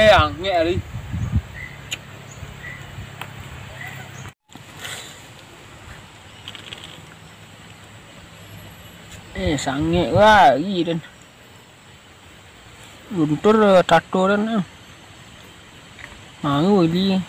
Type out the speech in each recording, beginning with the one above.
yang nghe đi. Sáng nghệ quá gì đây. Guntur tato dan mau đi.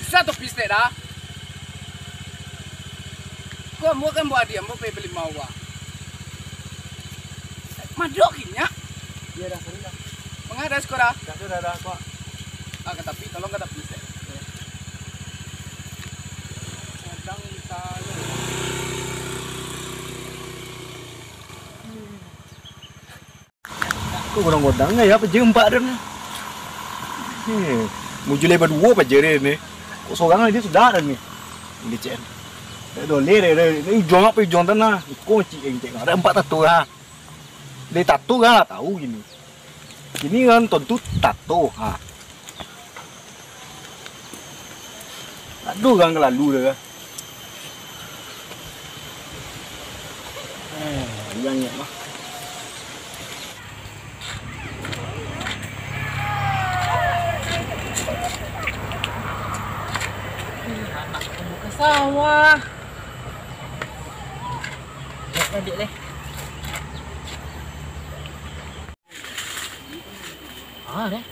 Satu piece dah. Kau mau kan buat dia mau beli mawa. Madokinya. Iya dah, sorry dah. Mengadas sekolah. Dah, kok. Kata pi, tolong kata piece. Kadang misalnya. Kau godang-godang ya, apa jempak dan. Muncul lebar dua apa jere ni. Kok seorang dia sudah ada ni. Ini cen. Dah lere ni juang apa juang tanah. Kau cik ada 4 tato ha. Dia tato kan lah tahu gini. Ini kan tentu tato ha. Aduh kan lalu dah. Banyak mah. Ke sawah. Adik deh. Deh.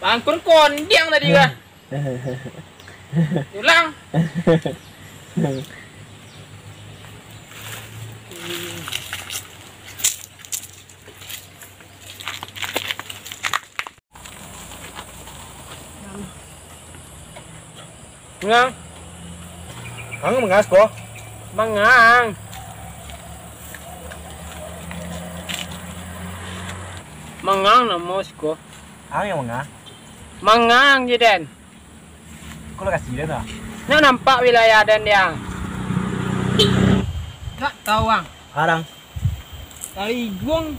Bang kon diang tadi kan. Ulang. Ngang. Ang mengas ko. Mangang. Mangang na Mosko. Ang yang mengas. Mangang je Den. Kau lah kasih dia dah. Nak nampak wilayah Den yang. Tak tahu bang. Harang. Dari juang.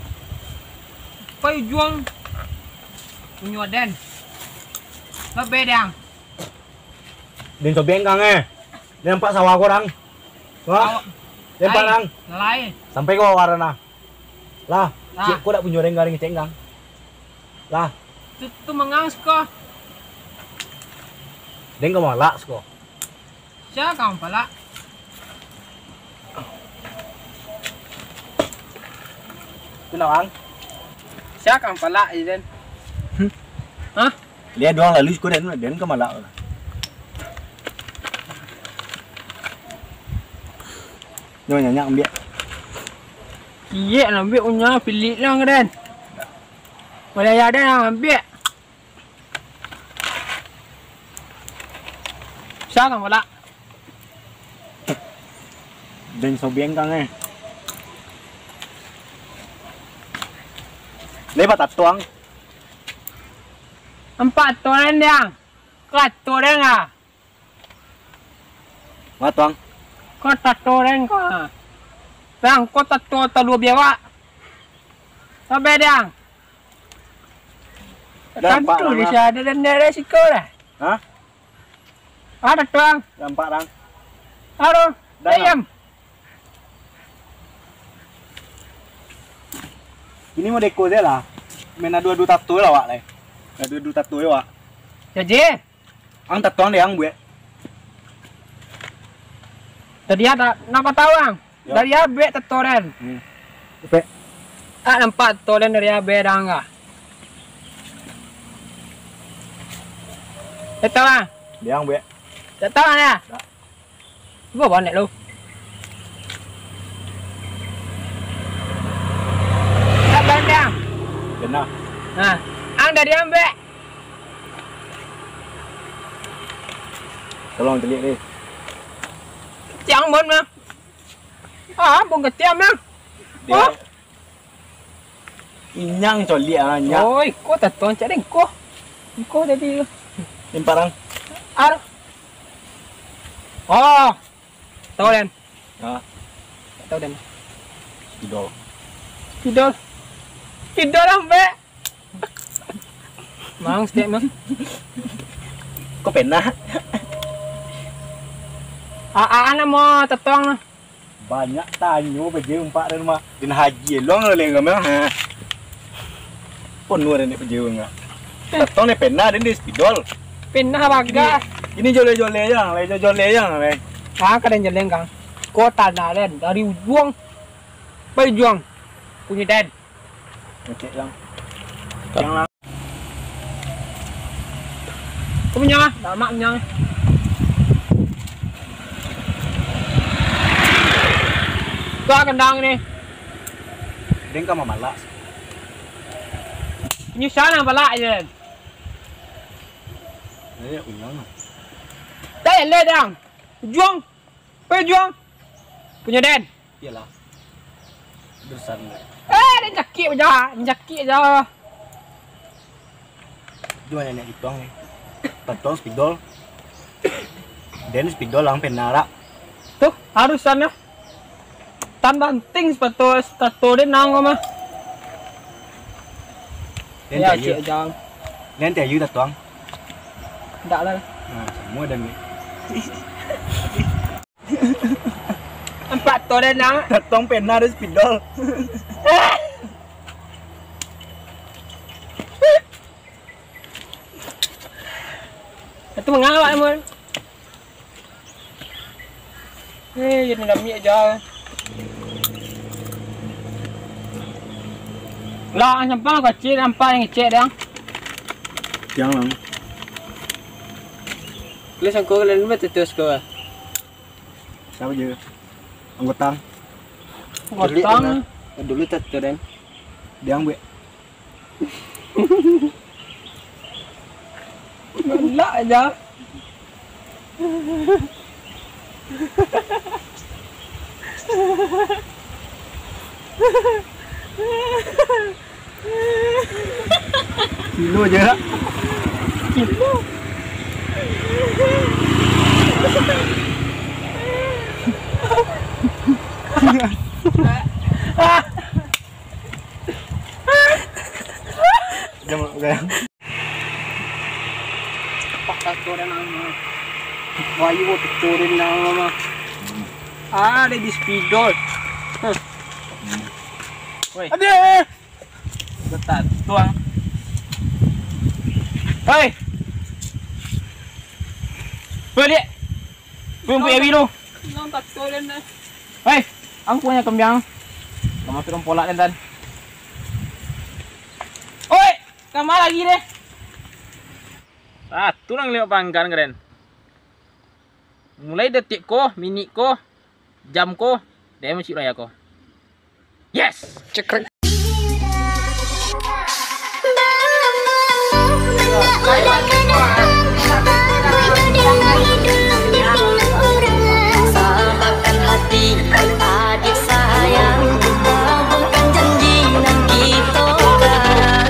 Pai juang. Punya Den. Lebih yang. Din sobeng kang Dia nampak sawah korang. Wah. Lempar kang. Lain. Sampai ke warna. Lah, Lah. cik kau tak punya garing cenggang. Lah, Tu mangang sko. den kau malak sko. Siapa kamu pala? Kenapa ang? Siapa kamu pala Den? Hah? Dia doang lalu sko den kau malak. Nyonya nyak ambil. Iya, ambil punya pilih lang Den. Wilayah Den ambil. Siapa kamu pala? Den sobeng kang Lepas tatuang. 4 ตัวนั่นยังกัดตัวได้ไง Ma tuang. ก็ตัดตัวได้ไงบางก็ตัดตัวตะลัวเบียวะก็เบดยังkan tu di sana dan ada resiko dah. Hah? Ada tuang. Nampak dang. Aduh, diam. Ini mau deko dia lah. Main adu tato lah wak leh. Adu tato ya wak. Jadi, Ang tatuang dia ang buat. Tadi ada nampak tahu bang. Ya. Dari abe tatoren. Oke. Nampak tatoren dari abe dah enggak? Tahu bang? Diang be. Tak tahu ya? Tak. Gua bonek lu. Tak bandang. Benar. Nah, ang dari ambe. Tolong telik ni. Chẳng bên mà. Buồn cái tiêm á. Dia. Inyang coli nya. Ôi, cô thật tuần chạy đến cô. Cô đây đi. Im parang. À. Oh. Tao lên. Ha. Tao lên. Idol. Idol. Idol ambe. Mang step mah. Kok pernah? Ana mau tetong lah. Banyak tanyo pergi umpak di rumah. Din haji long le ngam ha. Pon nuar ni pergi enggak. Tong ni pernah din di spidol. Pindah baga. Ini jole-jole yang, le jole yang le. Kadang jalan kang. Kau tanah len dari ujung. Berjuang. Punya dan. Okey yang. Yang lang. Kau punya? Tak mak punya. Kau kendang ni. Din ka mamala. Như sáng nào mà lại rồi. Đấy unyang. Đây lên đang. Juang. Pe juang. Punya den. Iyalah. Besar le. Dia jaki aja. Jaki aja. Dua nenek itong ni. Tatong spidol. Den spidol lang penara. Tuh, harus sana. Tan banting sepatu dia nang mah. Den Ya, tayu. cik aja. Den tayu tatong. Tak lah. Nah, semua dan ni. Empat tu dia nang. Tatong penara spidol. Itu mengawak mon. Jadi dah mi aja. Lah sampai kecil sampai yang kecil dah. Yang lang. Lu sangko kalian betul terus ke. Siapa je? Anggotang. Gotong. Dulu tak keren. Diang be. Gila aja. Kilo je. Kilo. Jangan gaya. Pakai koren nama. Wayu koren nama. Ada di spidol. Woi. Ada. Betat tuang. Hei. Balik. Belum punya biru. Nampak koren dah. Hei, aku punya kembang. Kamu turun pola dan. Oi, kamu lagi deh. Satu nang lewat panggan keren. Mulai detik ko, minit ko, jam ko, dia masih raya ko. Yes, cekrek. Sahabatkan hati adik sayang, bukan janji nan kita kan.